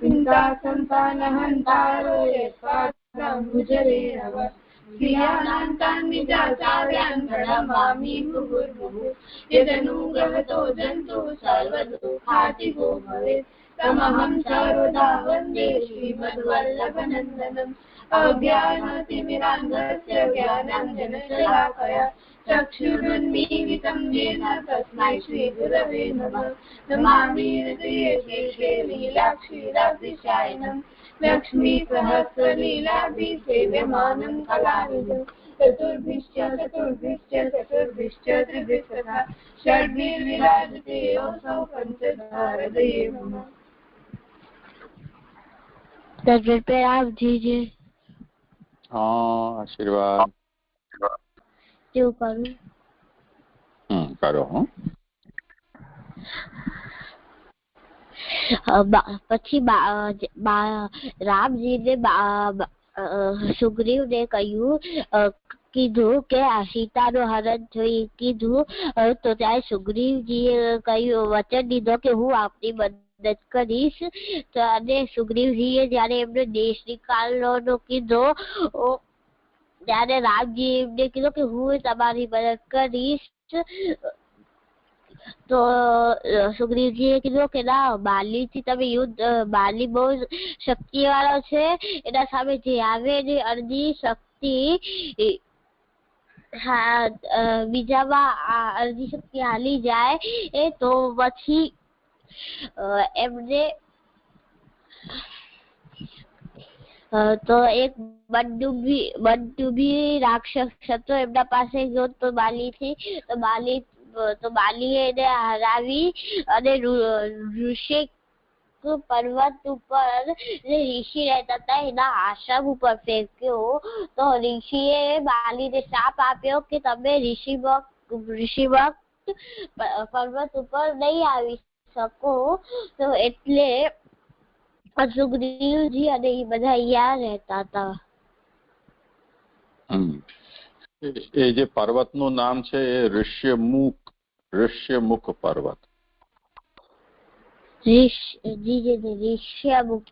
चिंता संतान हंतारो यत्पात्रं भुजरेणव श्रियानान्तान् निजाचार्यान् प्रणमामि मुहुर्मुहुः यदनुग्रहतो जन्तु सर्वदुःखातिगो भवेत् तमहं सर्वदा वन्दे श्रीमद्वल्लभनन्दनम् अज्ञानतिमिरान्धस्य ज्ञानाञ्जनशलाकया चक्षुरुन्मीलितं येन तस्मै श्रीगुरवे नमः नमामि हृदये लीलाक्षीराब्धिशायिनं लक्ष्मीसहस्रलीलाभिसेव्यमानं कलाविदं चतुर्भिश्च त्रिभिस्तथा षड्भिर्विराजते योऽसौ पञ्चधारदये नमः। आप दीजिए। हाँ आशीर्वाद जो करूं करो हूँ પછી રામજીને સુગ્રીવને કીધું કે આ સીતાનું હરણ જોઈ કીધું તો ત્યારે સુગ્રીવજીએ કહ્યું વચન દીધો કે હું આપની મદદ કરીશ તો અને સુગ્રીવજીએ જયારે એમને દેશ નિકાલવાનો કીધો ત્યારે રામજી એમને કીધું કે હું તમારી મદદ કરીશ તો સુગ્રીવજીએ કીધું કે ના બાલીથી તમે યુદ્ધ બાલી બહુ શક્તિવાળો છે એના સામે જે આવે એની અડધી શક્તિ બીજામાં અડધી શક્તિ હાલી જાય એ તો પછી એમને તો એક બંદુભી રાક્ષસ હતો એમના પાસે ગયો તો બાલીથી તો બાલીએ એને હરાવી અને ઋષિક પર્વત ઉપર જે ઋષિ રહેતા હતા એના આશ્રમ ઉપર ફેંક્યો તો ઋષિએ બાલીને શાપ આપ્યો કે તમે ઋષિભક્ત પર્વત ઉપર નહીં આવી શકો તો એટલે સુગ્રીવજી અને એ બધા અહીંયા રહેતા હતા। એ જે પર્વતનું નામ છે એ ઋષ્યમુખ પર્વત। ઋષ્યમુખ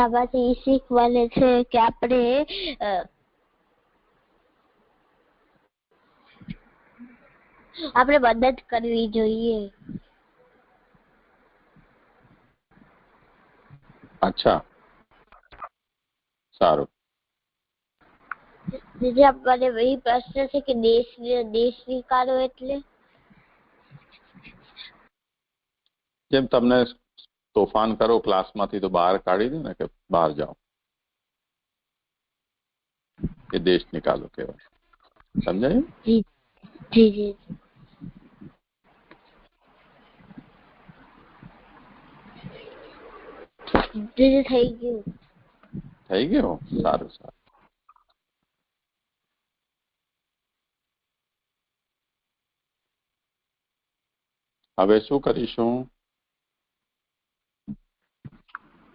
આમાંથી એ શીખ મળે છે કે આપણે મદદ કરવી જોઈએ। અચ્છા સારું। મને એ પ્રશ્ન છે કે દેશ નિકાલો એટલે જેમ તમને તોફાન કરો ક્લાસમાંથી તો બહાર કાઢી દે ને કે બહાર જાઓ એ દેશ નિકાલો કહેવાય। સમજાયું? જી જી જી થઈ ગયું। સારું સારું। હવે શું કરીશું?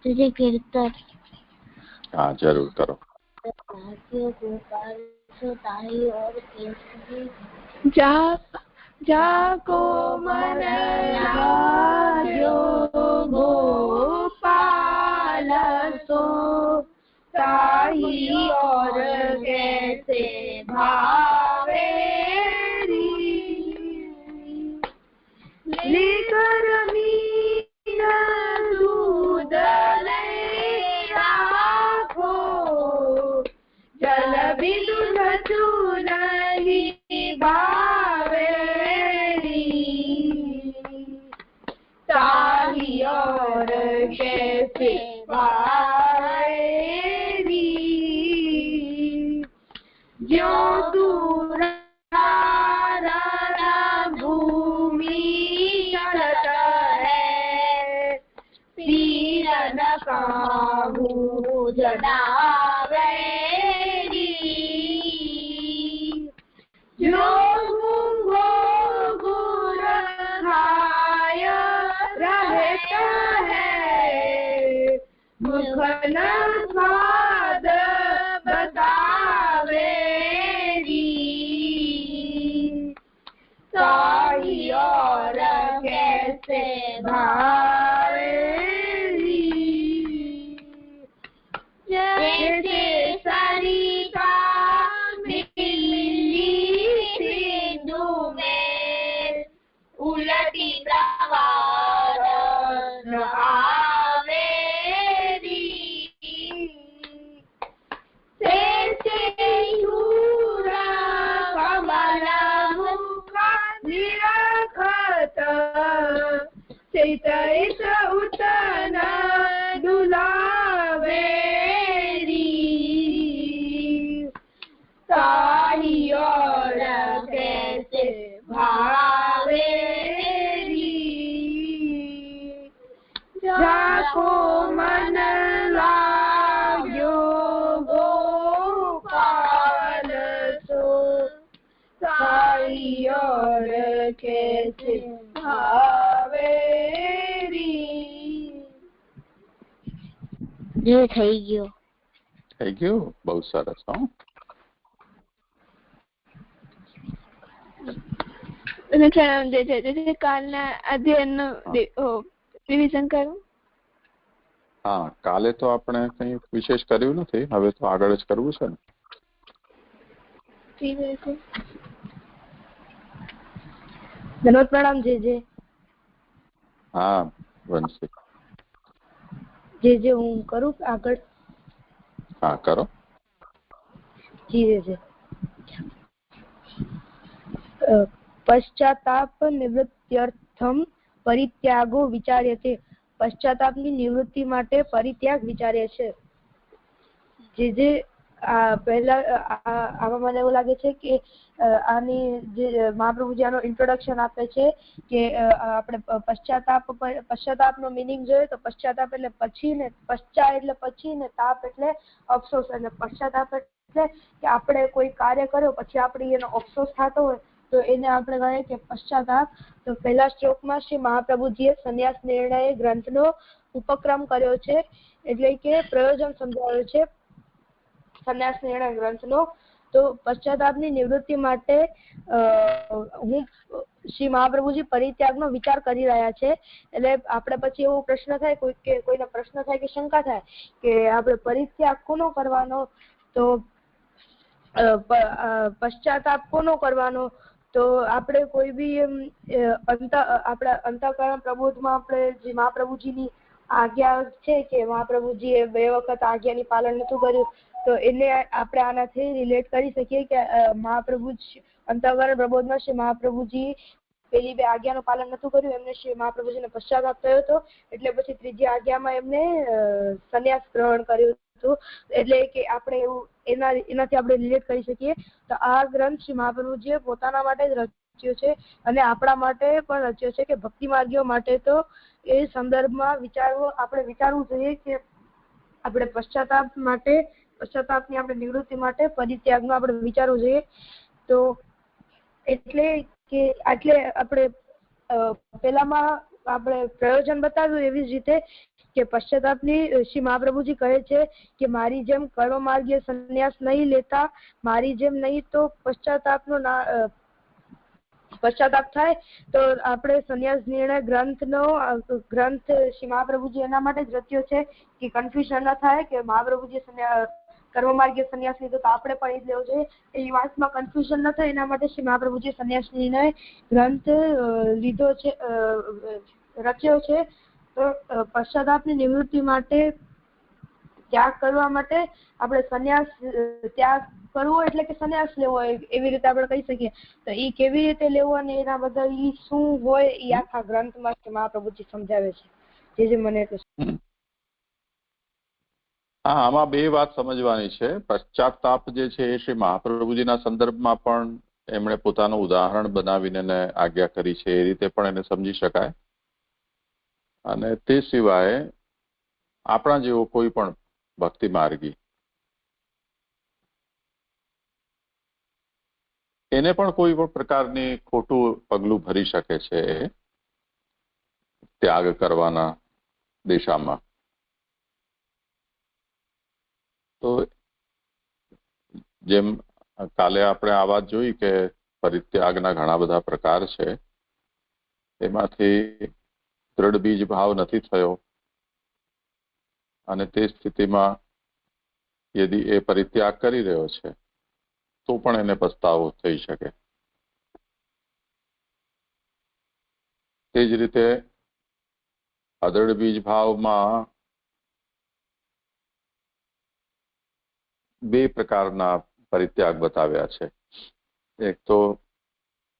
કીર્તન। હા જરૂર કરો। जाको मन लाग्यो गोपाल सो ताही और कैसे भावे लेकर मीन दूध आखो जल बिंदु नहीं भावे ताही और कैसे भावेरी जो दूर भूमि चलत है पीर न काहू जनावेरी जो गूंगो गुर खाय रहता है मुख न स्वाद बतावेरी ताही और कैसे भावेरी जैसे सरिता मिली सिंधु में उलटी प्रवाह आवेरी तैसे शूरा कमलमुख निरखत चैतैत उतन दुलावेरी ताही और कैसे भावेरी जाको मन लाग्यो गोपाल सो ताही और कैसे भावेरी જે થઈ ગયો. થઈ ગયું? બહુ સરસ. હો પ્રણામ જે કાલના અધ્યયનનું રિવિઝન કરું. હા, કાલે તો આપણે કંઈ વિશેષ કર્યું નથી, હવે તો આગળ જ કરવું છે ને. ધન્યવાદ. પ્રણામ જે હા વંશી. જે હું કરું આગળ. હા કરો. જી પશ્ચાતાપ નિવૃત્ત્યર્થમ પરિત્યાગો વિચાર્યતે. પશ્ચાતાપની નિવૃત્તિ માટે પરિત્યાગ વિચારે છે. જે પહેલા આમાં મને એવું લાગે છે કે આની જે મહાપ્રભુજી આનો ઇન્ટ્રોડક્શન આપે છે કે આપણે પશ્ચાતાપનો મિનિંગ જોઈએ તો પશ્ચાતાપ એટલે પછી ને, પશ્ચા એટલે પછી ને, તાપ એટલે અફસોસ. એટલે પશ્ચાતાપ એટલે કે આપણે કોઈ કાર્ય કર્યો પછી આપણે એનો અફસોસ થતો હોય તો એને આપણે કહીએ કે પશ્ચાતાપ. તો પહેલા શ્લોકમાં શ્રી મહાપ્રભુજીએ સંન્યાસ નિર્ણય ગ્રંથનો ઉપક્રમ કર્યો છે, એટલે કે પ્રયોજન સમજાવ્યું છે સંન્યાસ નિર્ણય ગ્રંથનો. તો પશ્ચાતાપની નિવૃત્તિ માટે શ્રી મહાપ્રભુજી પરિત્યાગનો વિચાર કરી રહ્યા છે. એટલે આપણે પછી એવો પ્રશ્ન થાય, કોઈને પ્રશ્ન થાય કે શંકા થાય કે આપણે પરિત્યાગ કોનો કરવાનો, તો પશ્ચાતાપ કોનો કરવાનો, તો આપણે કોઈ બી આપણા અંતઃકરણ પ્રબોધમાં આપણે જે મહાપ્રભુજીની આજ્ઞા છે કે મહાપ્રભુજીએ 2 વખત આજ્ઞાની પાલન નતું કર્યું, તો એને આપણે આનાથી રિલેટ કરી શકીએ કે મહાપ્રભુ અંતઃકરણ પ્રબોધમાં શ્રી મહાપ્રભુજી પેલી 2 આજ્ઞાનું પાલન નતું કર્યું, એમને શ્રી મહાપ્રભુજીને પશ્ચાતાપ થયો હતો, એટલે પછી ત્રીજી આજ્ઞામાં એમને સંન્યાસ ગ્રહણ કર્યું હતું. એટલે કે આપણે એવું એનાથી આપણે રિલેટ કરી શકીએ. તો આ ગ્રંથ શ્રી મહાપ્રભુજીએ પોતાના માટે જ રચ્યો છે અને આપણા માટે પણ રચ્યો છે કે ભક્તિ માર્ગીઓ માટે તો એ સંદર્ભમાં આપણે વિચારવું જોઈએ કે આપણે પશ્ચાતાપની આપણે નિવૃત્તિ માટે પરિત્યાગનું આપણે વિચારવું જોઈએ. તો એટલે આપણે પહેલામાં આપણે પ્રયોજન બતાવ્યું એવી જ રીતે કે પશ્ચાતાપની શ્રી મહાપ્રભુજી કહે છે કે મારી જેમ કર્મ માર્ગીય સંન્યાસ નહીં લેતા, મારી જેમ નહીં તો પશ્ચાતાપ થાય. તો આપણે સંન્યાસ નિર્ણય ગ્રંથ શ્રી મહાપ્રભુજી એના માટે જ રચ્યો છે કે કન્ફ્યુઝન ન થાય કે મહાપ્રભુજી કર્મ માર્ગીય સંન્યાસ લીધો તો આપણે પણ એ જ લેવો જોઈએ, એ વાતમાં કન્ફ્યુઝન ન થાય એના માટે શ્રી મહાપ્રભુજી સંન્યાસ નિર્ણય ગ્રંથ લીધો છે, રચ્યો છે. તો પશ્ચાતાપની નિવૃત્તિ માટે ત્યાગ કરવા માટે આપણે સંન્યાસ ત્યાગ કરવો એટલે કે સંન્યાસ લેવો એવી રીતે આપણે કહી શકીએ. તો એ કેવી રીતે લેવો અને એના બધા ઈ શું હોય એ આખા ગ્રંથમાં મહાપ્રભુજી સમજાવે છે. જે મને હા, આમાં 2 વાત સમજવાની છે. પશ્ચાતાપ જે છે એ શ્રી મહાપ્રભુજીના સંદર્ભમાં પણ એમણે પોતાનું ઉદાહરણ બનાવીને આજ્ઞા કરી છે, એ રીતે પણ એને સમજી શકાય. અને તે સિવાય આપણા જેવો કોઈ પણ ભક્તિ માર્ગી એને પણ કોઈ પણ પ્રકારની ખોટું પગલું ભરી શકે છે ત્યાગ કરવાના દિશામાં. તો જેમ કાલે આપણે આ વાત જોઈ કે પરિત્યાગના ઘણા બધા પ્રકાર છે. એમાંથી દ્રઢ બીજ ભાવ નથી થયો અને તે સ્થિતિમાં યદિ એ પરિત્યાગ કરી રહ્યો છે તો પણ એને પસ્તાવો થઈ શકે. તે જ રીતે અદૃઢ બીજ ભાવમાં બે પ્રકારના પરિત્યાગ બતાવ્યા છે. એક તો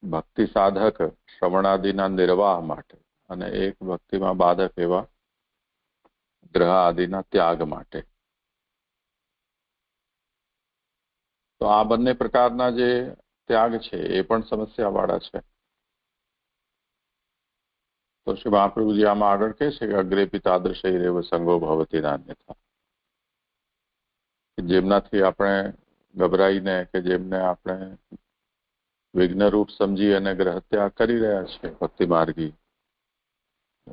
ભક્તિ સાધક શ્રવણાદિના નિર્વાહ માટે અને એક ભક્તિમાં બાધક એવા ગ્રહ આદિના ત્યાગ માટે. તો આ બંને પ્રકારના જે ત્યાગ છે એ પણ સમસ્યાવાળા છે. તો શ્રી મહાપ્રભુજી આમાં આગળ કહે છે કે અગ્રે પિતાદૃશૈરેવ સંગો ભવતી નાન્યથા. જેમનાથી આપણે ગભરાઈને કે જેમને આપણે વિઘ્નરૂપ સમજી અને ગ્રહ ત્યાગ કરી રહ્યા છે ભક્તિ માર્ગી,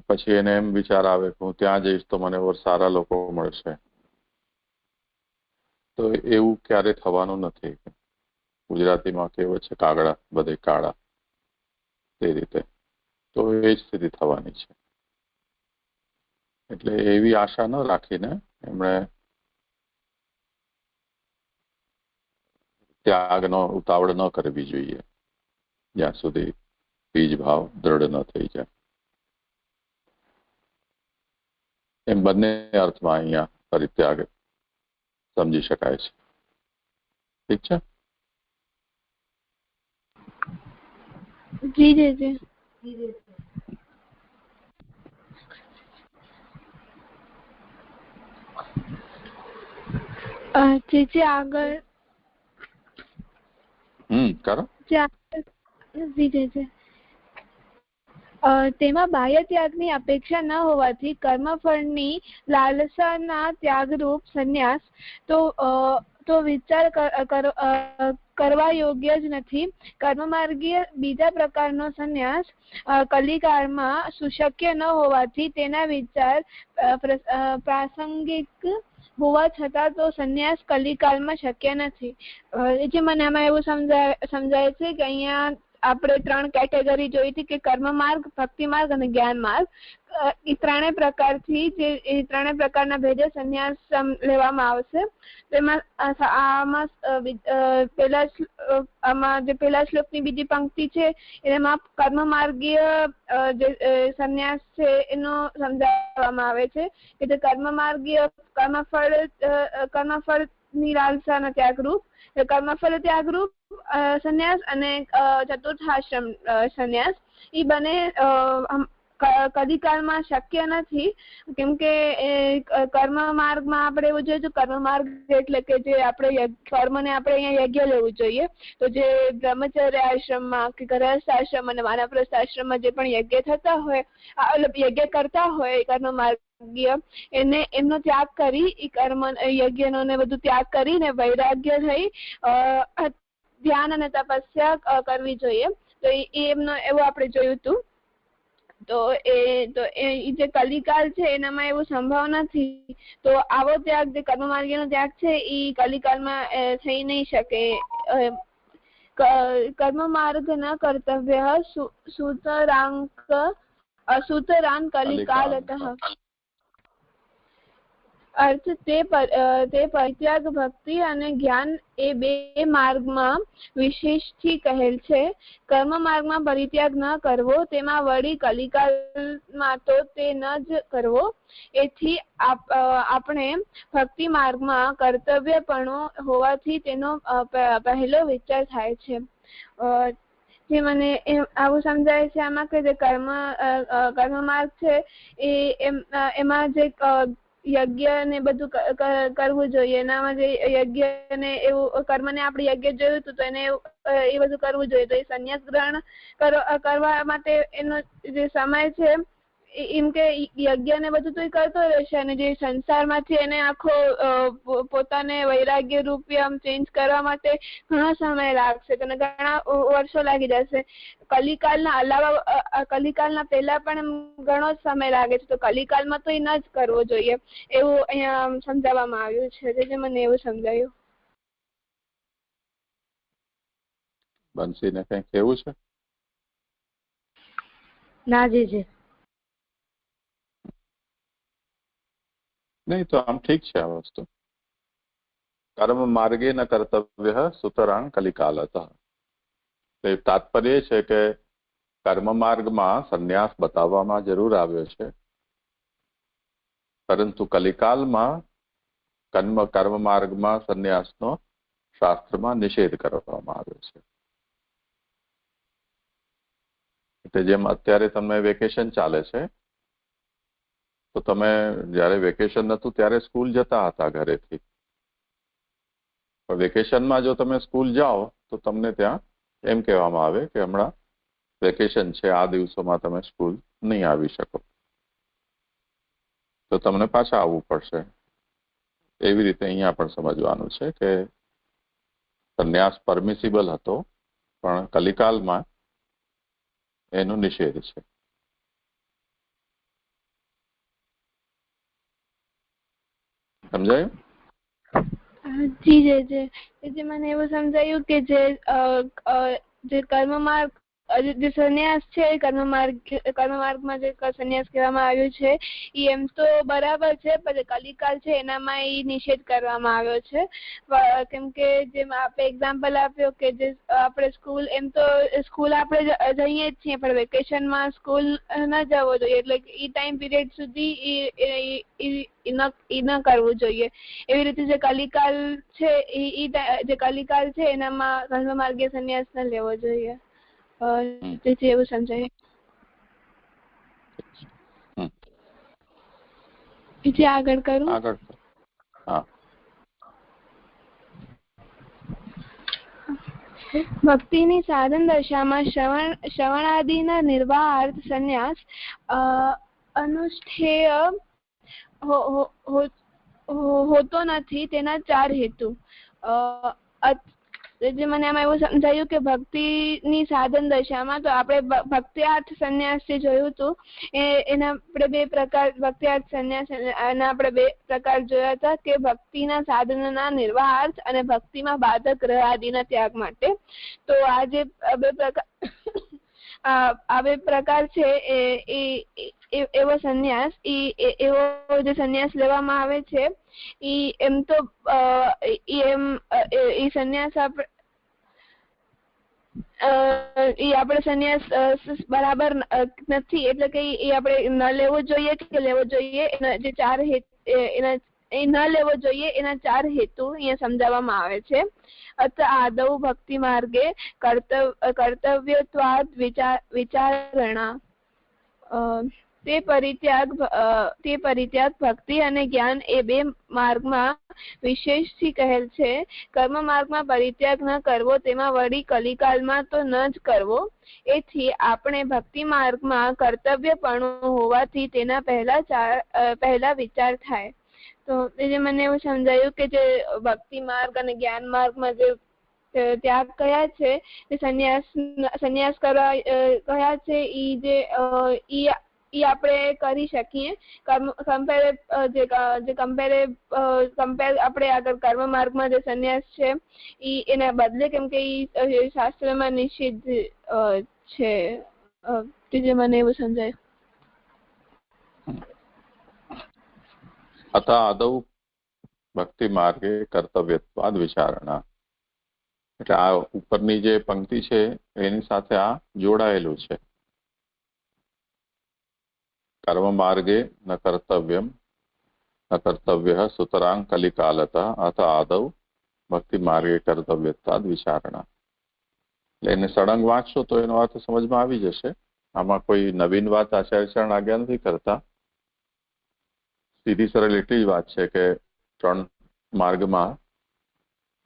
પછી એને એમ વિચાર આવે કે હું ત્યાં જઈશ તો મને ઓર સારા લોકો મળશે. તો એવું ક્યારે થવાનું નથી. ગુજરાતીમાં કહેવત છે કાગડા બધે કાળા, તે રીતે તો એ જ સ્થિતિ થવાની છે. એટલે એવી આશા ન રાખીને એમણે ત્યાગનો ઉતાવળ ન કરવી જોઈએ જ્યાં સુધી બીજ ભાવ દ્રઢ ન થઈ જાય. એમ બંને અર્થમાં અહીંયા પરિત્યાગ સમજી શકાય છે. ઠીક છે. જી જી જી. જી આગળ કરો. તેમાં બાહ્ય ત્યાગની અપેક્ષા ન હોવાથી કર્મફળની લાલસાના ત્યાગરૂપ સંન્યાસ તો વિચાર કરવા યોગ્ય જ નથી. કર્મમાર્ગીય બીજા પ્રકારનો સંન્યાસ કલિકાળમાં સુશક્ય ન હોવાથી તેના વિચાર પ્રાસંગિક હોવા છતાં તો સંન્યાસ કલિકાળમાં શક્ય નથી. જે મને આમાં એવું સમજાય છે કે અહીંયા આપણે ત્રણ કેટેગરી જોઈ હતી કે કર્મ માર્ગ, ભક્તિ માર્ગ અને જ્ઞાન માર્ગ. એ ત્રણેય પ્રકારથી એ ત્રણેય પ્રકારના ભેદે સંન્યાસ લેવામાં આવશે. તેમાં આમાં જે પેલા શ્લોકની બીજી પંક્તિ છે એમાં કર્મ માર્ગીય જે સંન્યાસ છે એનો સમજાવવામાં આવે છે કે જે કર્મ માર્ગીય કર્મફળ ની લાલસાનો ત્યાગરૂપ, કર્મફળ ત્યાગરૂપ સંન્યાસ અને ચતુર્થાશ્રમ સંન્યાસ, એ બંને કલિકાળમાં શક્ય નથી. કેમ કે કર્મ માર્ગમાં આપણે એવું જોઈએ કર્મ માર્ગ એટલે કે જે આપણે કર્મને આપણે અહીંયા યજ્ઞ લેવું જોઈએ. તો જે બ્રહ્મચર્ય આશ્રમમાં કે ગૃહસ્થ આશ્રમ અને વાનપ્રસ્થ આશ્રમમાં જે પણ યજ્ઞ થતા હોય, યજ્ઞ કરતા હોય કર્મ માર્ગ એમનો ત્યાગ કરી કર્મ યજ્ઞનો ને બધું ત્યાગ કરીને વૈરાગ્ય થઈ ધ્યાન અને તપસ્યા કરવી જોઈએ. તો એમનો એવું આપણે જોયું હતું. તો એ જે કલિકાળ છે એનામાં એવું સંભવ નથી. તો આવો ત્યાગ જે કર્મ માર્ગીનો ત્યાગ છે એ કલિકાળમાં થઈ નહીં શકે. કર્મ માર્ગ ન કર્તવ્ય સૂતરાંક કલિકાલતઃ. અર્થ તે પરિત્યાગ ભક્તિ અને જ્ઞાન એ બે માર્ગમાં વિશેષથી કહેલ છે. કર્મ માર્ગમાં પરિત્યાગ ન કરવો, તેમાં વળી કલિકાલમાં તો તે ન જ કરવો. એથી આપણે ભક્તિ માર્ગમાં કર્તવ્યપણું હોવાથી તેનો પહેલો વિચાર થાય છે. જે મને આવું સમજાય છે આમાં કે જે કર્મ માર્ગ છે એમાં જે યજ્ઞ ને બધું કરવું જોઈએ. એનામાં જે યજ્ઞ ને એવું કર્મને આપણે યજ્ઞ જોયું હતું તો એને એ બધું કરવું જોઈએ. તો એ સંન્યાસ ગ્રહણ કરવા માટે એનો જે સમય છે એમ કે યજ્ઞ ને બધું તો એ કરતો રહેશે અને જે સંસારમાંથી એને આખો પોતાને વૈરાગ્ય રૂપી આમ ચેન્જ કરવા માટે ઘણો સમય લાગશે. તેને ઘણા વર્ષો લાગી જશે. કલિકાલના પહેલા પણ ઘણો સમય લાગે છે. તો કલિકાલમાં તો એ ન જ કરવો જોઈએ એવું અહીંયા સમજાવવામાં આવ્યું છે. જે મને એવું સમજાયું. બંસીને કંઈ કહેવું છે? ના જી. નહીં તો આમ ઠીક છે આ વસ્તુ. કર્મ માર્ગે ન કર્તવ્ય સુતરાં કલિકાલતઃ. એ તાત્પર્ય છે કે કર્મ માર્ગમાં સંન્યાસ બતાવવામાં જરૂર આવ્યો છે, પરંતુ કલિકાલમાં કર્મ માર્ગમાં સંન્યાસનો શાસ્ત્રમાં નિષેધ કરવામાં આવ્યો છે. એટલે જેમ અત્યારે તમે વેકેશન ચાલે છે, તો તમે જ્યારે વેકેશન નહોતું ત્યારે સ્કૂલ જતા હતા ઘરેથી, પણ વેકેશનમાં જો તમે સ્કૂલ જાઓ તો તમને ત્યાં એમ કહેવામાં આવે કે હમણાં વેકેશન છે, આ દિવસોમાં તમે સ્કૂલ નહીં આવી શકો, તો તમને પાછા આવવું પડશે. એવી રીતે અહીંયા પણ સમજવાનું છે કે સંન્યાસ પરમિસિબલ હતો, પણ કલિકાલમાં એનો નિષેધ છે. સમજાયું? જી મને એવું સમજાયું કે જે કર્મ માર્ગ જે સંન્યાસ છે, કર્મ માર્ગમાં જે સંન્યાસ કહેવામાં આવ્યું છે એ એમ તો બરાબર છે, પણ કલિકાલ છે એનામાં એ નિષેધ કરવામાં આવ્યો છે. કેમ કે જેમ આપણે એક્ઝામ્પલ આપ્યો કે જે આપણે સ્કૂલ એમ તો સ્કૂલ આપણે જઈએ જ છીએ, પણ વેકેશનમાં સ્કૂલ ન જવો જોઈએ, એટલે એ ટાઈમ પીરિયડ સુધી એ ન કરવું જોઈએ. એવી રીતે જે કલિકાલ છે જે કલિકાલ છે એનામાં કર્મ માર્ગે સંન્યાસ ન લેવો જોઈએ. તેથી એવું સમજાય. બીજે આગળ કરું? આગળ. હા. ભક્તિની સાધન દશામાં શ્રવણાદિના નિર્વાહાર્થ સંન્યાસ અનુષ્ઠેય હોતો નથી. તેના 4 હેતુ. જે મને આમાં એવું સમજાયું કે ભક્તિની સાધન દશામાં તો આપણે ભક્ત્યાર્થ સંન્યાસ જે જોયું હતું એના આપણે 2 પ્રકાર, ભક્ત્યાર્થ સંન્યાસ એના આપણે 2 પ્રકાર જોયા હતા કે ભક્તિના સાધનના નિર્વાહાર્થ અને ભક્તિમાં બાધક ગ્રહ આદિના ત્યાગ માટે. તો આ જે 2 પ્રકાર છે એવો સંન્યાસ એવો જે સંન્યાસ લેવામાં આવે છે એમ તો એ સંન્યાસ આપણે સંન્યાસ બરાબર નથી, એટલે કે એ આપણે ન લેવો જોઈએ કે લેવો જોઈએ. એના જે 4 એના એ ન લેવો જોઈએ એના 4 હેતુ અહીંયા સમજાવવામાં આવે છે. અત આદૌ ભક્તિ માર્ગે કર્તવ્યત્વાદ વિચારણા, તે પરિત્યાગ ભક્તિ અને જ્ઞાન એ 2 માર્ગમાં વિશેષથી કહેલ છે. કર્મ માર્ગમાં પરિત્યાગ ન કરવો, તેમાં વળી કલિકાલમાં તો ન જ કરવો. એથી આપણે ભક્તિ માર્ગમાં કર્તવ્યપણું હોવાથી તેના પહેલા વિચાર થાય. તો એ મને એવું સમજાયું કે જે ભક્તિ માર્ગ અને જ્ઞાન માર્ગમાં જે ત્યાગ કયા છે, એ સંન્યાસ કરવા કયા છે, ઈ આપણે કરી શકીએ. કમ્પેર આપણે આગળ કર્મ માર્ગમાં જે સંન્યાસ છે એના બદલે, કેમ કે ઈ શાસ્ત્રમાં નિષિદ્ધ છે. જે મને એવું સમજાય. અથ આદૌ ભક્તિ માર્ગે કર્તવ્યત્વાદ વિચારણા. એટલે આ ઉપરની જે પંક્તિ છે એની સાથે આ જોડાયેલું છે. કર્મ માર્ગે ન કર્તવ્ય સુતરાં કલિકાલતઃ અથ આદૌ ભક્તિ માર્ગે કર્તવ્યત્વાદ વિચારણા. એટલે એને સળંગ વાંચશો તો એનો અર્થ સમજમાં આવી જશે. આમાં કોઈ નવીન વાત આચાર્ય ચરણ આજ્ઞા નથી કરતા. સીધી સરળ એટલી જ વાત છે કે 3 માર્ગમાં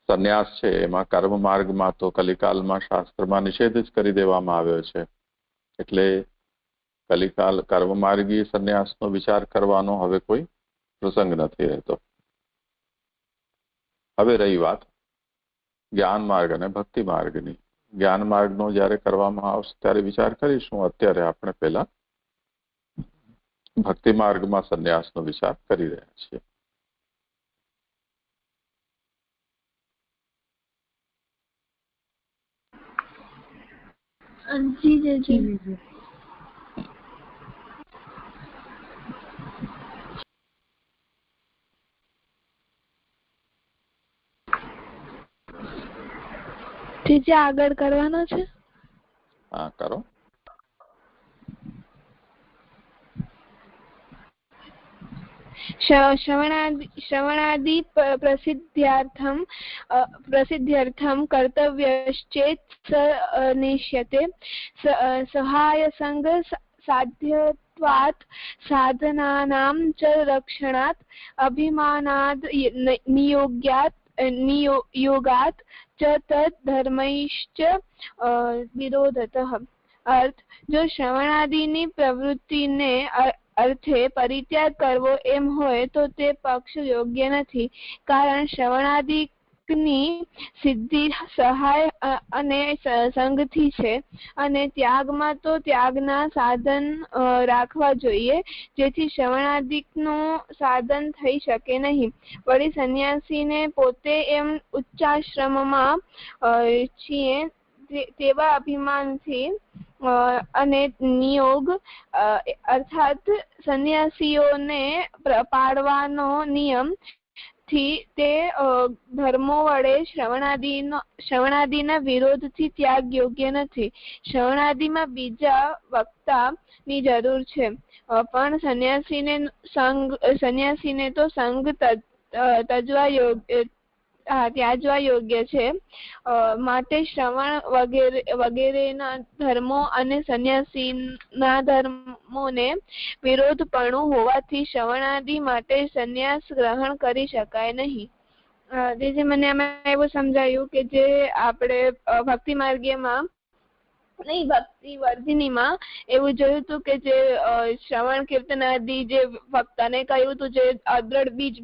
સંન્યાસ છે, એમાં કર્મ માર્ગમાં તો કલિકાલમાં શાસ્ત્રમાં નિષેધ જ કરી દેવામાં આવ્યો છે. એટલે કલિકાલ કર્મ માર્ગી સંન્યાસનો વિચાર કરવાનો હવે કોઈ પ્રસંગ નથી રહેતો. હવે રહી વાત જ્ઞાન માર્ગ અને ભક્તિ માર્ગની. જ્ઞાન માર્ગનો જ્યારે કરવામાં આવશે ત્યારે વિચાર કરીશું. અત્યારે આપણે પહેલા ભક્તિ માર્ગમાં સંન્યાસનો વિચાર કરી રહ્યા છીએ. જી જી જી જી આગળ કરવાનો છે. હા કરો. श्रवणादि प्रसिद्ध्यर्थं कर्तव्यश्चेत् स निश्यते सहायसंग साध्यत्वात् साधनानां च रक्षणात् अभिमानाद् नियोगात् च तत् धर्मैश्च विरोधतः. अर्थ જો શ્રવણાદિની પ્રવૃત્તિને અર્થે પરિત્યાગ કરવો એમ હોય તો તે પક્ષ યોગ્ય નથી, કારણ શ્રવણાદિની સિદ્ધિ સહાય અને સંગથી છે, અને ત્યાગમાં તો ત્યાગના સાધન રાખવા જોઈએ જેથી શ્રવણાદિકનું સાધન થઈ શકે નહીં. વળી સંન્યાસીને પોતે એમ ઉચ્ચાશ્રમમાં છીએ તેવા અભિમાનથી અને નિયોગ અર્થાત સંન્યાસીઓને પાડવાનો નિયમ થી તે ધર્મો વડે શ્રવણાદિના વિરોધથી ત્યાગ યોગ્ય નથી. શ્રવણાદિમાં બીજા વક્તાની જરૂર છે, પણ સંન્યાસીને તો સંગ ત્યાજવા યોગ્ય છે. માટે શ્રવણ વગેરેના ધર્મો અને સંન્યાસીના ધર્મોને વિરોધપણું હોવાથી શ્રવણાદિ માટે સંન્યાસ ગ્રહણ કરી શકાય નહીં. જે મને આમાં એવું સમજાયું કે જે આપણે ભક્તિ માર્ગમાં નહીં ભક્તિ વર્ધિનીમાં એવું જોયું હતું કે જે શ્રવણ કીર્તન આદિ જે વક્તાને કહ્યું હતું જે અદ્રઢ બીજ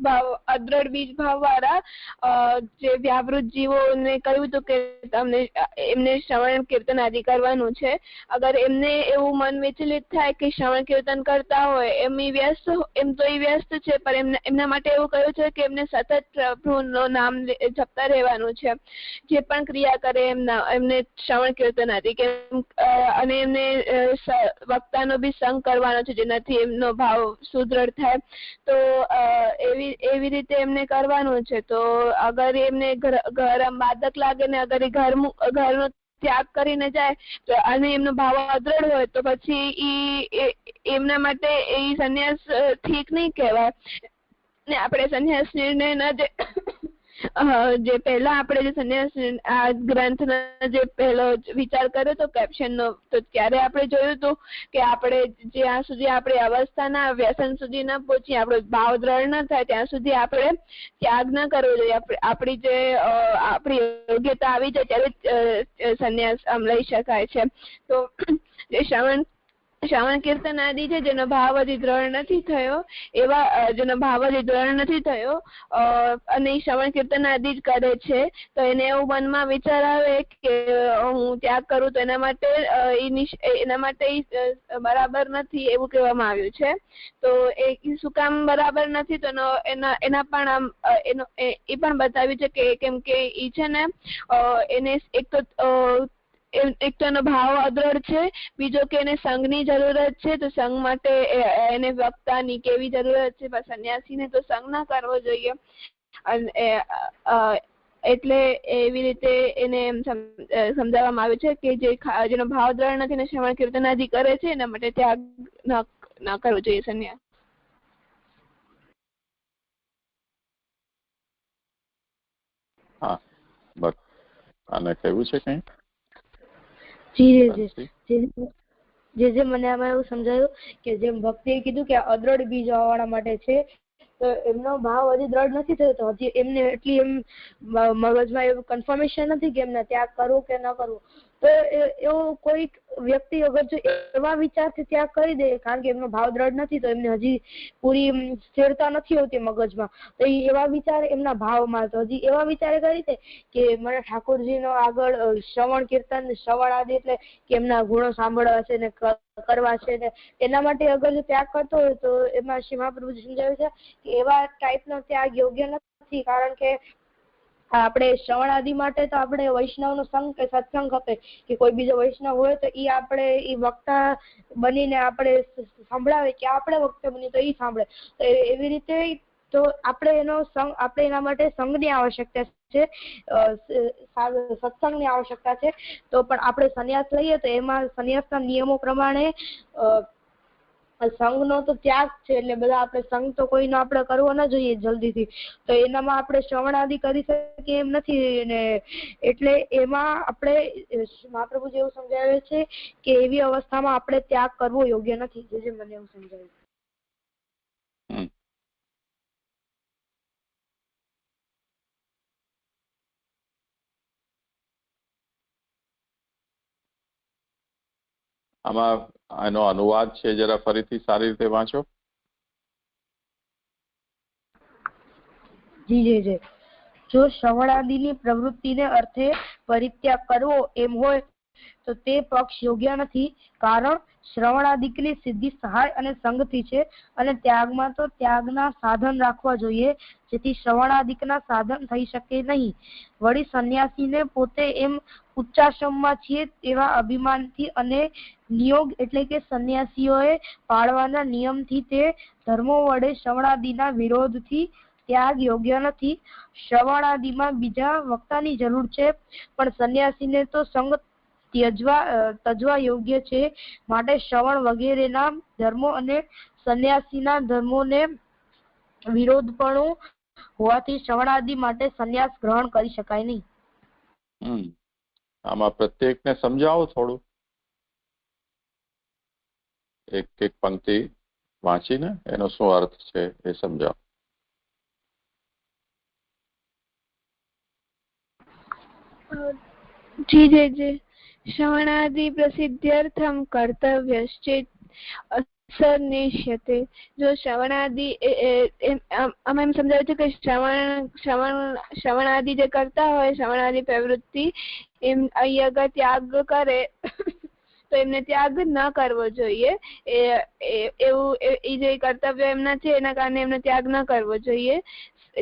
ભાવ વાળા જે વ્યાવૃત જીવોને કહ્યું હતું કે તમને એમને શ્રવણ કીર્તન આદિ કરવાનું છે. અગર એમને એવું મન વિચલિત થાય કે શ્રવણ કીર્તન કરતા હોય એમ તો એ વ્યસ્ત છે, પણ એમના માટે એવું કહ્યું છે કે એમને સતત પ્રભુનું નામ જપતા રહેવાનું છે. જે પણ ક્રિયા કરે એમને શ્રવણ કીર્તન આદિ કે અને એમને વક્તાનો બી સંગ કરવાનો છે જેનાથી એમનો ભાવ સુદૃઢ થાય. તો એવી રીતે એમને કરવાનું છે. તો અગર એમને ઘર બાધક લાગે ને અગર એ ઘરનો ત્યાગ કરીને જાય અને એમનો ભાવ અદ્રઢ હોય તો પછી એમના માટે એ સંન્યાસ ઠીક નહીં કહેવાય ને. આપણે સંન્યાસ નિર્ણય ના જે પહેલા આપણે જે સંન્યાસ આ ગ્રંથના જે પહેલો વિચાર કર્યો તો કેપ્શનનો, તો ત્યારે આપણે જોયું હતું કે આપણે જ્યાં સુધી આપણી અવસ્થાના વ્યસન સુધી ન પહોંચી આપણો ભાવ દ્રઢ ન થાય ત્યાં સુધી આપણે ત્યાગ ન કરવો જોઈએ. આપણી જે આપણી યોગ્યતા આવી જાય ત્યારે સંન્યાસ લઈ શકાય છે. તો જે શ્રવણ કીર્તન આદિ છે જેનો ભાવ હજી દ્રઢ નથી થયો અને શ્રવણ કીર્તન આદિ જ કરે છે, તો એને એવું મનમાં વિચાર આવે કે હું ત્યાગ કરું તો એના માટે બરાબર નથી એવું કહેવામાં આવ્યું છે. તો એ શું કામ બરાબર નથી તો એના પણ એ પણ બતાવ્યું છે કે કેમ કે એ છે ને એને એક તો એનો ભાવ અદ્રઢ છે, બીજો કે એને સંઘની જરૂરત છે. તો સંઘ માટે એને વક્તાની કેવી જરૂરત છે, પણ સંન્યાસીને તો સંઘ ના કરવો જોઈએ. એટલે એવી રીતે એને એમ સમજાવવામાં આવ્યું છે કે જેનો ભાવ દ્રઢ નથી ને શ્રવણ કીર્તન આદિ કરે છે એના માટે ત્યાગ ન કરવો જોઈએ સંન્યાસ. હા બસ આને કહેવું છે કઈ? જે મને આમાં એવું સમજાયું કે જેમ ભક્તિએ કીધું કે અદ્રઢ બીજ વાળા માટે છે, તો એમનો ભાવ હજી દ્રઢ નથી થયો તો હજી એમને એટલી એમ મગજમાં એવું કન્ફર્મેશન નથી કે એમને ત્યાગ કરવો કે ન કરવો. તો એવો કોઈ વ્યક્તિ અગર જો એવા વિચારથી ત્યાગ કરી દે કારણ કે એમનો ભાવ દ્રઢ નથી તો એમને હજી પૂરી સ્થિરતા નથી હોતી મગજમાં, તો એવા વિચાર એમના ભાવમાં તો હજી એવા વિચારે કરી દે કે મને ઠાકોરજીનો આગળ શ્રવણ કીર્તન શ્રવણ આદિ એટલે કે એમના ગુણો સાંભળવા છે ને કરવા છે ને એના માટે અગર જો ત્યાગ કરતો હોય તો એમાં શ્રી મહાપ્રભુજી સમજાવ્યું છે કે એવા ટાઈપનો ત્યાગ યોગ્ય નથી. કારણ કે આપણે શ્રવણાદિ માટે તો આપણે વૈષ્ણવનો સંગ કે સત્સંગ ખપે કે કોઈ બીજો વૈષ્ણવ હોય તો એ આપણે એ વક્તા બનીને આપણે સંભળાવે કે આપણે વક્તા બની તો એ સાંભળે. તો એવી રીતે તો આપણે એના માટે સંઘની આવશ્યકતા છે, સત્સંગની આવશ્યકતા છે. તો પણ આપણે સંન્યાસ લઈએ તો એમાં સંન્યાસના નિયમો પ્રમાણે સંઘનો તો ત્યાગ છે, એટલે બધા આપણે સંઘ તો કોઈનો આપણે કરવો ન જોઈએ જલ્દીથી. તો એનામાં આપણે શ્રવણાદિ કરી શકીએ એમ નથી ને, એટલે એમાં આપણે મહાપ્રભુજી એવું સમજાવે છે કે એવી અવસ્થામાં આપણે ત્યાગ કરવો યોગ્ય નથી, જે મને એવું સમજાવ્યું. આમાં એનો અનુવાદ છે, જરા ફરીથી સારી રીતે વાંચો. જી. જો શ્રવણાદિની પ્રવૃત્તિને અર્થે પરિત્યાગ કરવો એમ હોય તો તે પક્ષ યોગ્ય નથી, કારણ શ્રવણાદિકની સિદ્ધિ સહાય અને સંગથી છે, અને ત્યાગમાં તો ત્યાગના સાધન રાખવા જોઈએ, જેથી શ્રવણાદિકના સાધન થઈ શકે નહીં. વળી સંન્યાસીને પોતે એમ ઉચ્ચાશ્રમમાં છીએ તેવા અભિમાનથી અને નિયોગ એટલે કે સંન્યાસીઓએ પાળવાના નિયમથી તે ધર્મો વડે શ્રવણાદિના વિરોધથી ત્યાગ યોગ્ય નથી. શ્રવણાદિમાં બીજા વક્તાની જરૂર છે, પણ સંન્યાસીને તો સંગ તજવા યોગ્ય છે. માટે શ્રવણ વગેરેના ધર્મો અને સંન્યાસીના ધર્મોને વિરોધપણું હોવાથી શ્રવણાદિ માટે સંન્યાસ ગ્રહણ કરી શકાય નહીં. આમાં પ્રત્યેકને સમજાવો થોડું, એક એક પંક્તિ વાંચીને એનો શું અર્થ છે એ સમજાવો. જી. શ્રવણાદि પ્રસિદ્ધ્યર્થમ કર્તવ્યશ્ચેત અસનિશ્યતે. જો શ્રવણાદિ આમાં એમ સમજાવે છે કે શ્રવણાદિ જે કરતા હોય, શ્રવણાદિ પ્રવૃત્તિ એમ અહીં અગર ત્યાગ કરે તો એમને ત્યાગ ન કરવો જોઈએ. એવું એ જે કર્તવ્ય એમના છે એના કારણે એમને ત્યાગ ન કરવો જોઈએ.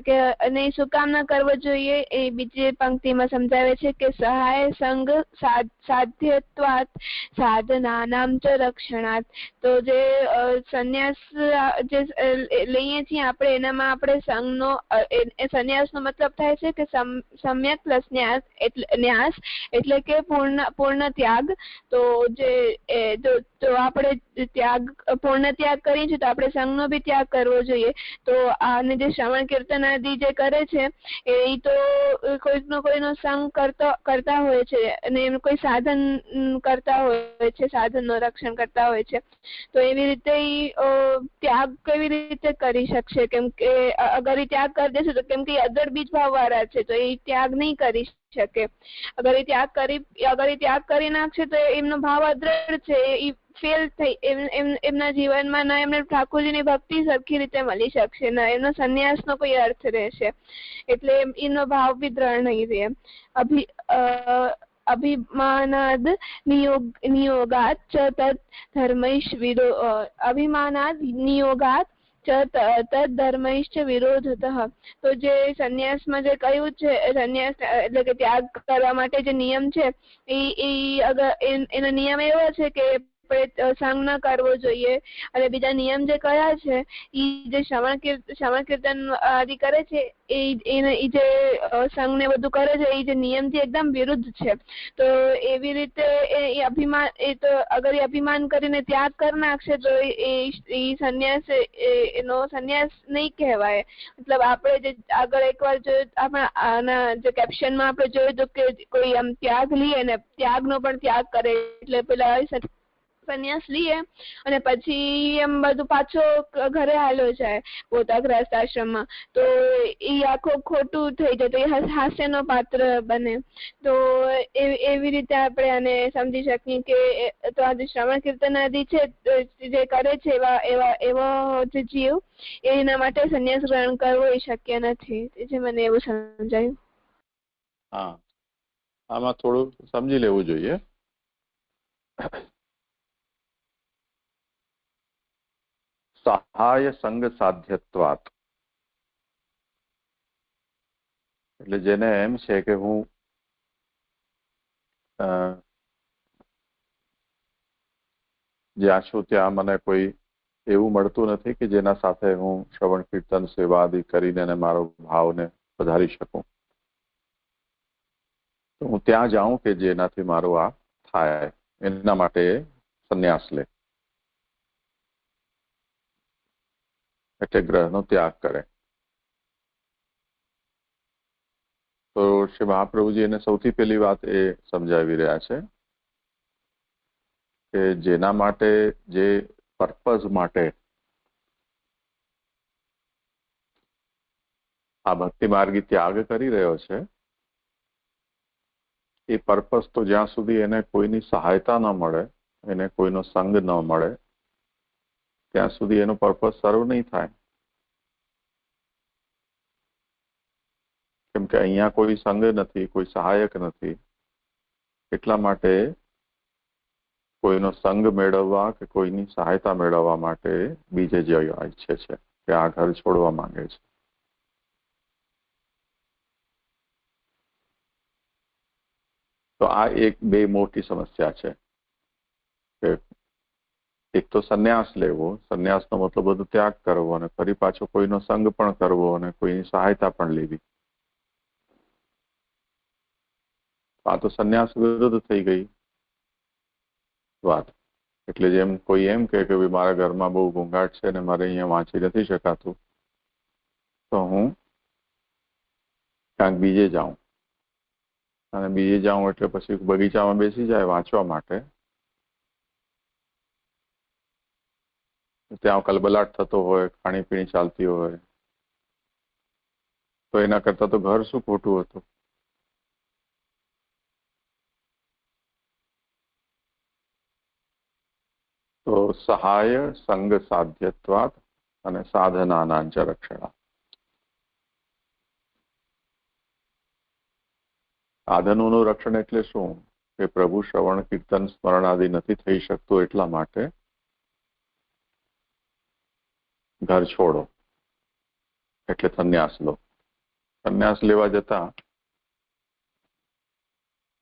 કે અને શું કામ ન કરવો જોઈએ એ બીજી પંક્તિમાં સમજાવે છે કે સહાય સંગ સાધ્યત્વાત સાધનાનામ ચ રક્ષણાત. તો જે સંન્યાસ જે લઈએ છીએ આપણે એનામાં આપણે સંઘનો સંન્યાસનો મતલબ થાય છે કે સમ્યક પ્લસ ન્યાસ એટલે કે પૂર્ણ ત્યાગ. તો જો આપણે પૂર્ણ ત્યાગ કરીએ છીએ તો આપણે સંઘનો બી ત્યાગ કરવો જોઈએ. તો આને જે શ્રવણ કીર્તન આદિ જે કરે છે એ તો કોઈનો સંગ કરતા હોય છે અને એમ કોઈ સાધન કરતા હોય છે, સાધનનો રક્ષણ કરતા હોય છે. તો એવી રીતે ત્યાગ કેવી રીતે કરી શકશે? કેમ કે અગર એ ત્યાગ કરી દેશે તો કેમ કે અદર બીજ ભાવ વાળા છે તો એ ત્યાગ નહીં કરી શકે. અગર એ ત્યાગ કરી નાખશે તો એમનો ભાવ અદ્રઢ છે, એ ફેલ થઈ એમના જીવનમાં ના એમને ઠાકોરજીની ભક્તિ સરખી રીતે મળી શકશે, ના એમનો સંન્યાસનો કોઈ અર્થ રહેશે. એટલે એનો ભાવ બી દ્રઢ નહીં રહે. અભિમાનાદ નિયોગાત ચ તદ ધર્મૈશ અભિમાનાદ નિયોગાત ધર્મૈશ્ચ વિરોધતઃ. તો જે સંન્યાસમાં જે કહ્યું છે, સંન્યાસ એટલે કે ત્યાગ કરવા માટે જે નિયમ છે એનો નિયમ એવો છે કે સંગ ન કરવો જોઈએ. અને બીજા નિયમ જે કયા છે એ જે શ્રવણ કીર્તન આદિ કરે છે એ જે સંઘ ને બધું કરે છે એ જે નિયમથી એકદમ વિરુદ્ધ છે. તો એવી રીતે અભિમાન અગર એ અભિમાન કરીને ત્યાગ કરી નાખશે તો એ સંન્યાસ એનો સંન્યાસ નહીં કહેવાય. મતલબ આપણે જે આગળ એકવાર જોયું આપણા જે કેપ્શનમાં આપણે જોયું હતું કે કોઈ આમ ત્યાગ લઈએ ને ત્યાગનો પણ ત્યાગ કરે એટલે પેલા સંન્યાસ લઈએ અને પછી એમ બધું પાછો ઘરે હાલ્યો જાય પોતા ગ્રસ્ત આશ્રમમાં, તો એ આખો ખોટું થઈ જાય, તો એ હાસ્યનો પાત્ર બને. તો એવી રીતે આપણે આને સમજી શકીએ કે તો આ જે શ્રવણ કીર્તન આદિ છે જે કરે છે એવો જે જીવ એના માટે સંન્યાસ ગ્રહણ કરવો એ શક્ય નથી. જે મને એવું સમજાયું. હા, આમાં થોડું સમજી લેવું જોઈએ. સહાય સંગ સાધ્યત્વાત એટલે જેને એમ છે કે હું જ્યાં છું ત્યાં મને કોઈ એવું મળતું નથી કે જેના સાથે હું શ્રવણ કીર્તન સેવા આદિ કરીને મારો ભાવને વધારી શકું, તો હું ત્યાં જાઉં કે જેનાથી મારું આ થાય. એના માટે સંન્યાસ લે, એટલે ગ્રહનો ત્યાગ કરે. તો શ્રી મહાપ્રભુજી એને સૌથી પહેલી વાત એ સમજાવી રહ્યા છે કે જેના માટે, જે પર્પઝ માટે આ ભક્તિ માર્ગી ત્યાગ કરી રહ્યો છે, એ પર્પઝ તો જ્યાં સુધી એને કોઈની સહાયતા ન મળે, એને કોઈનો સંગ ન મળે, ત્યાં સુધી એનો પર્પઝ સર્વ નહીં થાય. કેમ કે અહીંયા કોઈ સંગ નથી, કોઈ સહાયક નથી. એટલા માટે કોઈનો સંગ મેળવવા કે કોઈની સહાયતા મેળવવા માટે બીજે જવા ઈચ્છે છે, કે આ ઘર છોડવા માંગે છે. તો આ એક બે મોટી સમસ્યા છે કે એક તો સંન્યાસ લેવો, સંન્યાસનો મતલબ બધું ત્યાગ કરવો, અને ફરી પાછો કોઈનો સંગ પણ કરવો અને કોઈની સહાયતા પણ લેવી. આ તો સંન્યાસ વિરુદ્ધ થઈ ગઈ વાત. એટલે જેમ કોઈ એમ કે મારા ઘરમાં બહુ ઘોંઘાટ છે ને મારે અહીંયા વાંચી નથી શકાતું, તો હું ક્યાંક બીજે જાઉં. અને બીજે જાઉં એટલે પછી બગીચામાં બેસી જાય વાંચવા માટે, ત્યાં કલબલાટ થતો હોય, ખાણીપીણી ચાલતી હોય, તો એના કરતા તો ઘર શું ખોટું હતું. તો સહાય સંગ સાધ્યત્વાત અને સાધનાનાંચ રક્ષણા. સાધનોનું રક્ષણ એટલે શું? કે પ્રભુ શ્રવણ કીર્તન સ્મરણ આદિ નથી થઈ શકતું, એટલા માટે ઘર છોડો, એટલે સંન્યાસ લો. સંન્યાસ લેવા જતા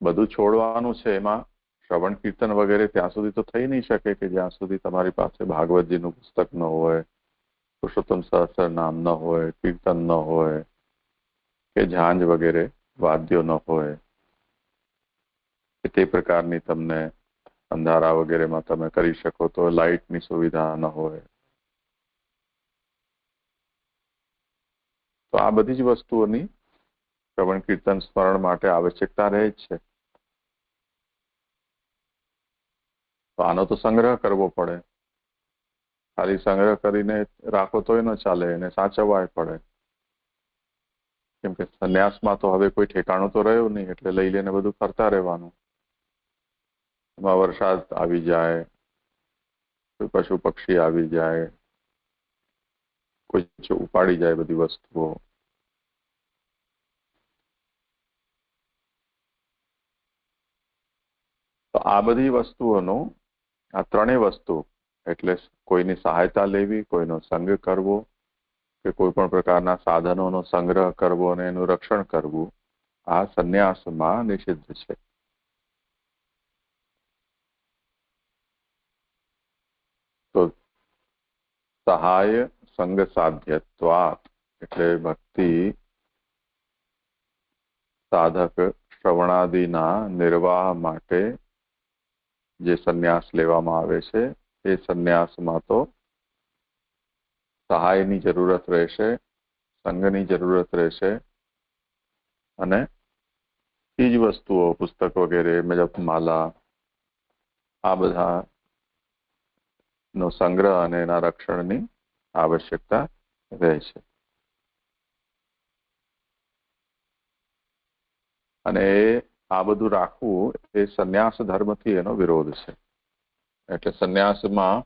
બધું છોડવાનું છે, એમાં શ્રવણ કીર્તન વગેરે ત્યાં સુધી તો થઈ નહીં શકે કે જ્યાં સુધી તમારી પાસે ભાગવતજીનું પુસ્તક ન હોય, પુરુષોત્તમ સહસ્ત્ર નામ ન હોય, કીર્તન ન હોય, કે ઝાંઝ વગેરે વાદ્યો ન હોય, કે તે પ્રકારની તમને અંધારા વગેરેમાં તમે કરી શકો તો લાઇટની સુવિધા ન હોય. તો આ બધી જ વસ્તુઓની શ્રવણ કીર્તન સ્મરણ માટે આવશ્યકતા રહે જ છે. તો આનો તો સંગ્રહ કરવો પડે. ખાલી સંગ્રહ કરીને રાખો તોય ન ચાલે, એને સાચવવા પડે. કેમ કે સંન્યાસમાં તો હવે કોઈ ઠેકાણું તો રહ્યું નહીં, એટલે લઈ લઈને બધું ફરતા રહેવાનું. એમાં વરસાદ આવી જાય, કોઈ પશુ પક્ષી આવી જાય, કોઈ ઉપાડી જાય બધી વસ્તુઓ. તો આ બધી વસ્તુઓનું, આ ત્રણેય વસ્તુ એટલે કોઈની સહાયતા લેવી, કોઈનો સંગ કરવો, કે કોઈ પણ પ્રકારના સાધનોનો સંગ્રહ કરવો અને એનું રક્ષણ કરવું, આ સંન્યાસમાં નિષિદ્ધ છે. તો સહાય સંગ સાધ્યત્વાત એટલે ભક્તિ સાધક શ્રવણાદિના નિર્વાહ માટે જે સંન્યાસ લેવામાં આવે છે, એ સંન્યાસમાં તો સહાયની જરૂરત રહેશે, સંગની જરૂરત રહેશે, અને ચીજ વસ્તુઓ, પુસ્તક વગેરે, જપમાલા, આ બધા નો સંગ્રહ અને એના રક્ષણની આવશ્યકતા રહે છે. અને આ બધું રાખવું એ સંન્યાસ ધર્મથી એનો વિરોધ છે. એટલે સંન્યાસમાં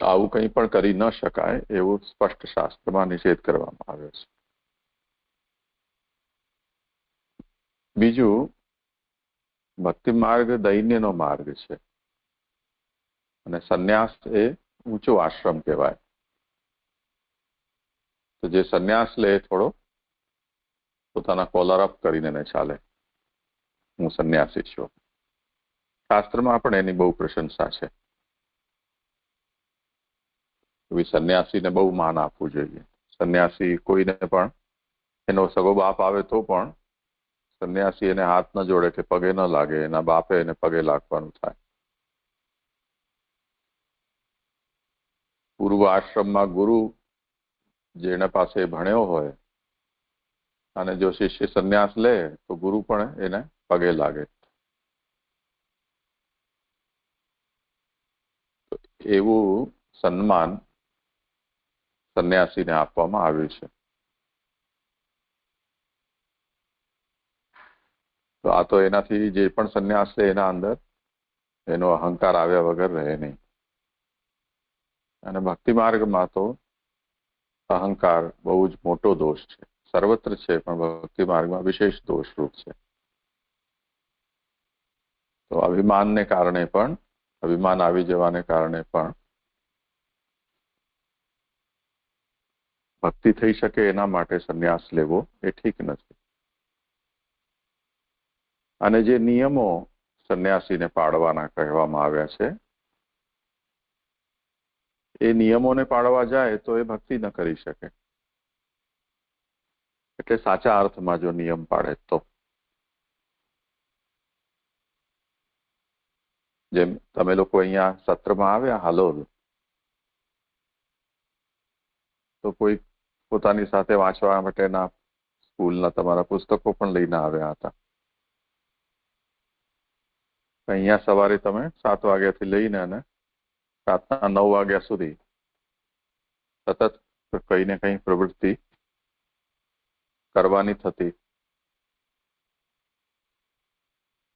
આવું કંઈ પણ કરી ન શકાય એવું સ્પષ્ટ શાસ્ત્રમાં નિષેધ કરવામાં આવ્યો છે. બીજું, ભક્તિ માર્ગ દૈન્યનો માર્ગ છે અને સંન્યાસ એ ઊંચો આશ્રમ કહેવાય. તો જે સંન્યાસ લે થોડો પોતાના કોલર અપ કરીને ને ચાલે, હું સંન્યાસી છું. શાસ્ત્રમાં પણ એની બહુ પ્રશંસા છે. સંન્યાસીને બહુ માન આપવું જોઈએ. સંન્યાસી કોઈને પણ, એનો સગો બાપ આવે તો પણ સંન્યાસી એને હાથ ન જોડે કે પગે ન લાગે, એના બાપે એને પગે લાગવાનું થાય. પૂર્વ આશ્રમમાં ગુરુ જેના પાસે ભણ્યો હોય અને જો શિષ્ય સંન્યાસ લે તો ગુરુ પણ એને પગે લાગે. એવું સન્માન સંન્યાસીને આપવામાં આવ્યું છે. તો આ તો એનાથી જે પણ સંન્યાસ લે એના અંદર એનો અહંકાર આવ્યા વગર રહે નહીં. અને ભક્તિ માર્ગમાં તો અહંકાર બહુ જ મોટો દોષ છે. સર્વત્ર છે પણ ભક્તિ માર્ગમાં વિશેષ દોષરૂપ છે. તો અભિમાનને કારણે પણ, અભિમાન આવી જવાને કારણે પણ ભક્તિ થઈ શકે એના માટે સંન્યાસ લેવો એ ઠીક નથી. અને જે નિયમો સંન્યાસીને પાળવાના કહેવામાં આવ્યા છે, એ નિયમોને પાળવા જાય તો એ ભક્તિ ન કરી શકે. એટલે સાચા અર્થમાં જો નિયમ પાડે તો, જેમ તમે લોકો અહીંયા સત્રમાં આવ્યા હાલોલ, તો કોઈ પોતાની સાથે વાંચવા માટેના સ્કૂલના તમારા પુસ્તકો પણ લઈને આવ્યા હતા. અહીંયા સવારે તમે 7 વાગ્યાથી લઈને અને રાતના 9 વાગ્યા સુધી સતત કઈ ને કઈ પ્રવૃત્તિ કરવાની થતી.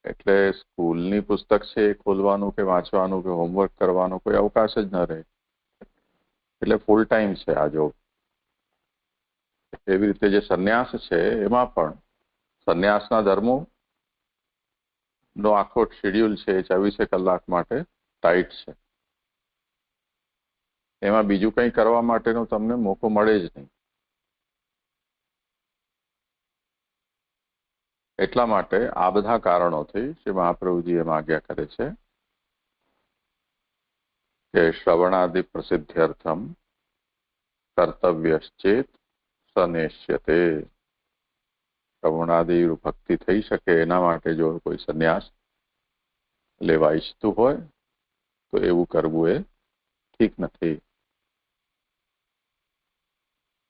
એટલે સ્કૂલની પુસ્તક છે એ ખોલવાનું કે વાંચવાનું કે હોમવર્ક કરવાનો કોઈ અવકાશ જ ન રહે. એટલે ફૂલ ટાઈમ છે આ જોબ. એવી રીતે જે સંન્યાસ છે એમાં પણ સંન્યાસના ધર્મો નો આખો શેડ્યુલ છે એ 24 કલાક માટે ટાઈટ છે. એમાં બીજું કંઈ કરવા માટેનો તમને મોકો મળે જ નહીં. એટલા માટે આ બધા કારણોથી શ્રી મહાપ્રભુજી એમ આજ્ઞા કરે છે કે શ્રવણાદિ પ્રસિદ્ધ્યર્થમ કર્તવ્યશ્ચેત સનેષ્યતે. શ્રવણાદિ ભક્તિ થઈ શકે એના માટે જો કોઈ સંન્યાસ લેવા ઈચ્છતું હોય તો એવું કરવું એ ઠીક નથી.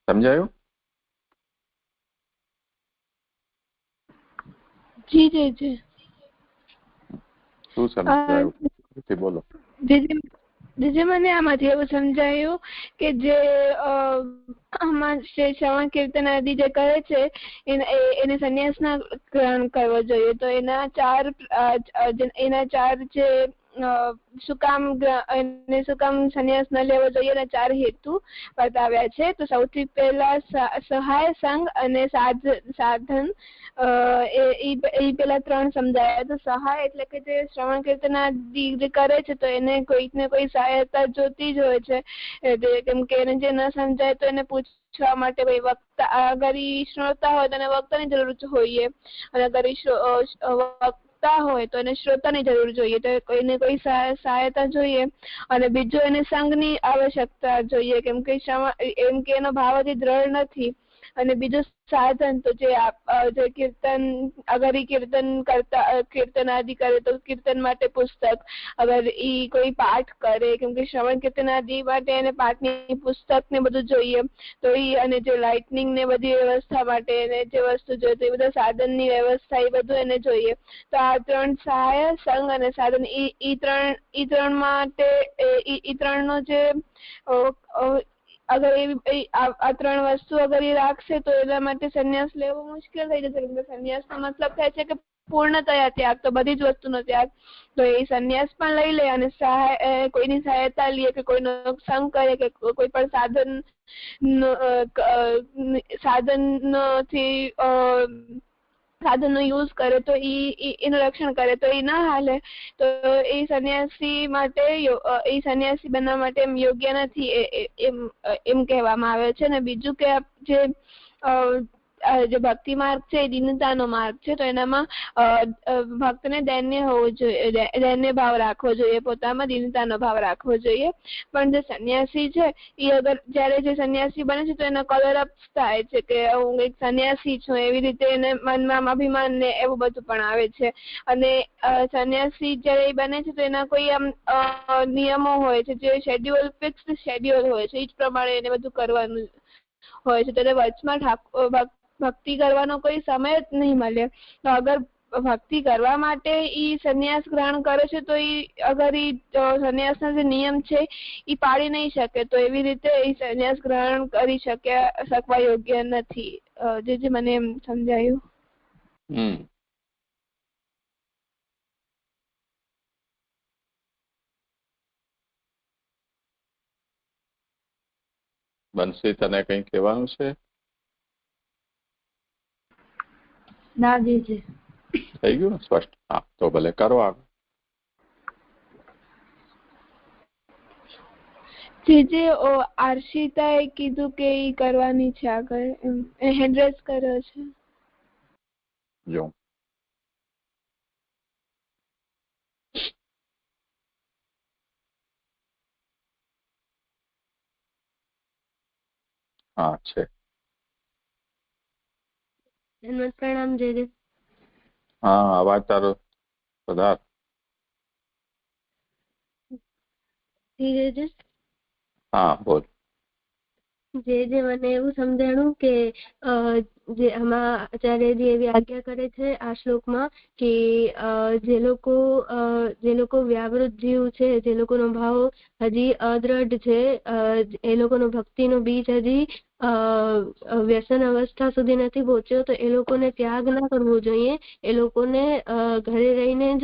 સમજાયું? જી જી જી. શું સમજાયું? બોલો. જે મને આમાંથી એવું સમજાયું કે જે શ્રવણ કીર્તન આદિ જે કરે છે એને સંન્યાસ ના ગ્રહણ કરવો જોઈએ. તો એના ચાર જે શું કામ સંન્યાસ ન લેવો જોઈએ એના 4 હેતુ બતાવ્યા છે. તો સૌથી પહેલા સહાય, સંગ અને સાધન, એ પેલા 3 સમજાયા. તો સહાય એટલે કે જે શ્રવણ કીર્તન આદિ જે કરે છે તો એને કોઈક ને કોઈ સહાયતા જોતી જ હોય છે. કેમ કે એને જે ન સમજાય તો એને પૂછવા માટે કોઈ વક્તા, અગર ઈ શ્રોતા હોય તો એને વક્તાની જરૂર હોય, અને અગર વક્તા હોય તો એને શ્રોતાની જરૂર જોઈએ. તો કોઈને કોઈ સહાયતા જોઈએ. અને બીજું એને સંઘની આવશ્યકતા જોઈએ, કેમ કે એનો ભાવ હજી દ્રઢ નથી. અને બીજું સાધન, તો જે કીર્તન, અગર ઈ કીર્તન આદિ કરે તો કીર્તન માટે પુસ્તક, અગર ઈ કોઈ પાઠ કરે, કેમ કે શ્રવણ કીર્તન આદિ માટે એને પાઠની પુસ્તક ને બધું જોઈએ. તો ઈ, અને જે લાઇટનિંગ ને બધી વ્યવસ્થા માટે એને જે વસ્તુ જોઈએ, એ બધા સાધનની વ્યવસ્થા એ બધું એને જોઈએ. તો આ 3 સહાય, સંગ અને સાધન, ઈ ત્રણ માટે ઈ 3 નો જે અગર આ 3 વસ્તુ અગર એ રાખશે તો એના માટે સંન્યાસ લેવો મુશ્કેલ થઈ જશે. કેમ કે સંન્યાસનો મતલબ થાય છે કે પૂર્ણતયા ત્યાગ, તો બધી જ વસ્તુનો ત્યાગ. તો એ સંન્યાસ પણ લઈ લે અને કોઈની સહાયતા લે, કે કોઈનો સંગ કરે, કે કોઈ પણ સાધનનો યુઝ કરે તો એનું રક્ષણ કરે તો એ ના હાલે. તો એ સંન્યાસી માટે, એ સંન્યાસી બનવા માટે એમ યોગ્ય નથી એમ કહેવામાં આવે છે. અને બીજું કે જે જે ભક્તિ માર્ગ છે એ દીનતાનો માર્ગ છે, તો એનામાં ભક્તને દૈન્ય હોવું જોઈએ, દૈન્ય ભાવ રાખવો જોઈએ, પોતામાં દીનતાનો ભાવ રાખવો જોઈએ. પણ જે સંન્યાસી છે એ અગર જયારે જે સંન્યાસી બને છે તો એનો કલર અપ થાય છે કે હું એક સંન્યાસી છું, એવી રીતે એને મનમાં અભિમાન ને એવું બધું પણ આવે છે. અને સંન્યાસી જયારે એ બને છે તો એના કોઈ આમ નિયમો હોય છે, જે શેડ્યુલ ફિક્સ શેડ્યુલ હોય છે, એ જ પ્રમાણે એને બધું કરવાનું હોય છે. ત્યારે વચમાં ભક્તિ કરવાનો કોઈ સમય જ નહીં મળે. તો અગર ભક્તિ કરવા માટે ઈ સંન્યાસ ગ્રહણ કરે છે તો ઈ અગર ઈ સંન્યાસના જે નિયમ છે ઈ પાળી નહીં શકે, તો એવી રીતે ઈ સંન્યાસ ગ્રહણ કરી શકવા યોગ્ય નથી. જે મને એમ સમજાયું. બંસી, તને કંઈ કહેવાનું છે? ના જી થઈ ગયું ને સ્પષ્ટ? હા, તો ભલે કરો આગળ. જે આર્શિતાએ કીધું કે ઈ કરવાની છે આગળ, હેન્ડ રેઝ કર્યો છે. જો હા છે. પ્રણામ જય. હા, અવાજ તારો પધાર. હા બોલ. જે મને એવું સમજાણું કે જે આમાં આચાર્યજી એવી આજ્ઞા કરે છે આ શ્લોકમાં કે જે લોકો વ્યાવૃત જીવ છે, જે લોકોનો ભાવ હજી અદ્રઢ છે, એ લોકોનો ભક્તિનો બીજ હજી વ્યસન અવસ્થા સુધી નથી પહોંચ્યો, તો એ લોકોને ત્યાગ ના કરવો જોઈએ. એ લોકોને ઘરે રહીને જ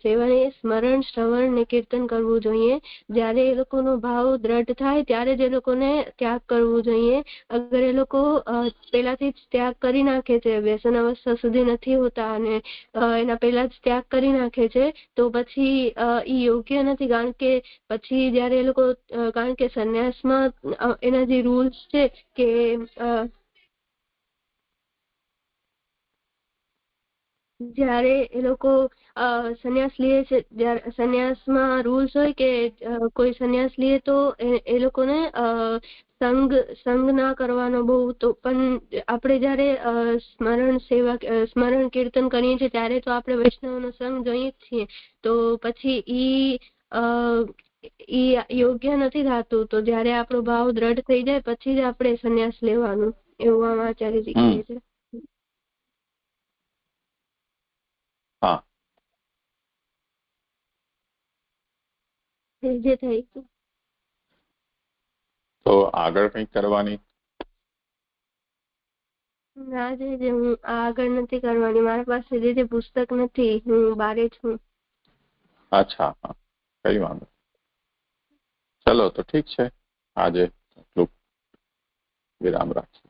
સેવાને સ્મરણ, શ્રવણ ને કીર્તન કરવું જોઈએ. જ્યારે એ લોકોનો ભાવ દ્રઢ થાય ત્યારે જ એ લોકોને ત્યાગ કરવું જોઈએ. અગર એ લોકો પહેલાથી જ ત્યાગ કરી નાખે છે, વ્યસન અવસ્થા સુધી નથી હોતા અને એના પહેલા જ ત્યાગ કરી નાખે છે, તો પછી ઈ યોગ્ય નથી. કારણ કે પછી જયારે એ લોકો, કારણ કે સંન્યાસમાં એના જે રૂલ્સ છે કે જયારે એ લોકો સંન્યાસ લે છે, જયારે સંન્યાસમાં રૂલ્સ હોય કે કોઈ સંન્યાસ લે તો એ લોકોને સંગ ના કરવાનો બહુ. તો પણ આપણે જયારે સ્મરણ કીર્તન કરીએ છીએ ત્યારે તો આપણે વૈષ્ણવનો સંગ જોઈએ જ છીએ, તો પછી ઈ યોગ્ય નથી થતું. તો જયારે આપણો ભાવ દ્રઢ થઈ જાય પછી જ આપણે સંન્યાસ લેવાનું, એવું આમ આચાર્યજી કહે છે. હા, જે થઈ તો આગળ કંઈક કરવાની? ના જે હું આગળ નથી કરવાની, મારા પાસે જે પુસ્તક નથી, હું બારે છું. અચ્છા, હા, કઈ વાંધો. ચલો તો ઠીક છે, આજે વિરામ રાખીએ.